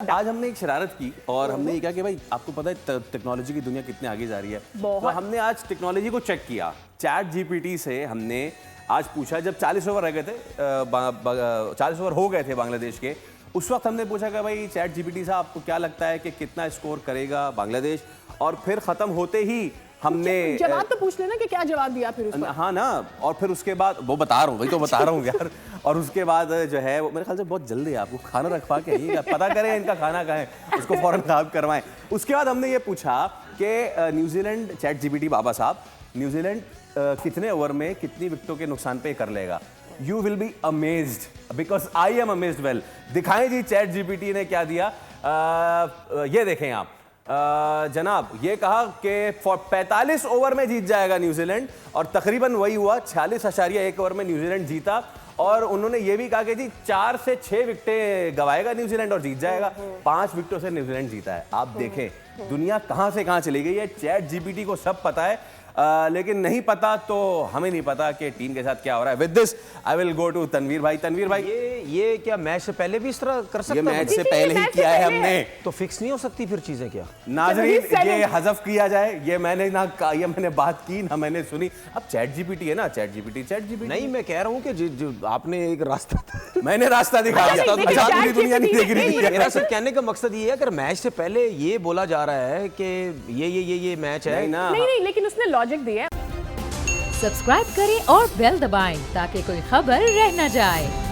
आज हमने एक शरारत की और हमने ये कहा कि भाई आपको पता है टेक्नोलॉजी की दुनिया कितने आगे जा रही है। तो हमने आज टेक्नोलॉजी को चेक किया। चैट जीपीटी से हमने आज पूछा, जब 40 ओवर रह गए थे, 40 ओवर हो गए थे बांग्लादेश के, उस वक्त हमने पूछा कि भाई चैट जीपीटी साहब आपको क्या लगता है कि कितना स्कोर करेगा बांग्लादेश। और फिर ख़त्म होते ही हमने जवाब तो पूछ लेना कि क्या जवाब दिया फिर उसको। हाँ ना, और फिर उसके बाद वो बता रहा हूँ, वही तो बता रहा हूँ यार। और उसके बाद जो है वो मेरे ख्याल से बहुत जल्दी आपको खाना रखवा के आइएगा, पता करें इनका खाना कहाँ है, उसको फौरन खाब करवाएं। उसके बाद हमने ये पूछा कि न्यूजीलैंड, चैट जीपीटी बाबा साहब, न्यूजीलैंड कितने ओवर में कितनी विकेटों के नुकसान पे कर लेगा। You will be amazed because I am amazed. Well, दिखाएं जी चैट जीपीटी ने क्या दिया। ये देखें आप जनाब, ये कहा कि 45 ओवर में जीत जाएगा न्यूजीलैंड, और तकरीबन वही हुआ। 46.1 ओवर में न्यूजीलैंड जीता। और उन्होंने ये भी कहा कि जी 4 से 6 विकेटें गवाएगा न्यूजीलैंड और जीत जाएगा। 5 विकेटों से न्यूजीलैंड जीता है। आप देखें दुनिया कहां से कहां चली गई है। चैट जीपीटी को सब पता है, लेकिन नहीं पता तो हमें नहीं पता कि टीम के साथ क्या हो रहा है। With this I will go to Tanvir भाई। तनवीर भाई, ये क्या मैच से पहले भी इस तरह कर सकते हैं? ये मैच से पहले ही किया है हमने, तो फिक्स नहीं हो सकती फिर चीजें क्या? नाज़रीन, ये हज़फ किया जाए, ये मैंने ना ये मैंने बात की ना मैंने सुनी। अब चैट जीपीटी है ना, चैट जीपीटी नहीं, मैं कह रहा हूँ कि जो आपने एक रास्ता मैंने रास्ता दिखा दिया। अच्छा, पूरी दुनिया नहीं देख रही है। मेरा सिर्फ कहने का मकसद ये है, अगर मैच से पहले ये बोला जा रहा है कि ये मैच है ना। नहीं, लेकिन उसने लॉजिक दिया है। सब्सक्राइब करें और बेल दबाएं ताकि कोई खबर रह न जाए।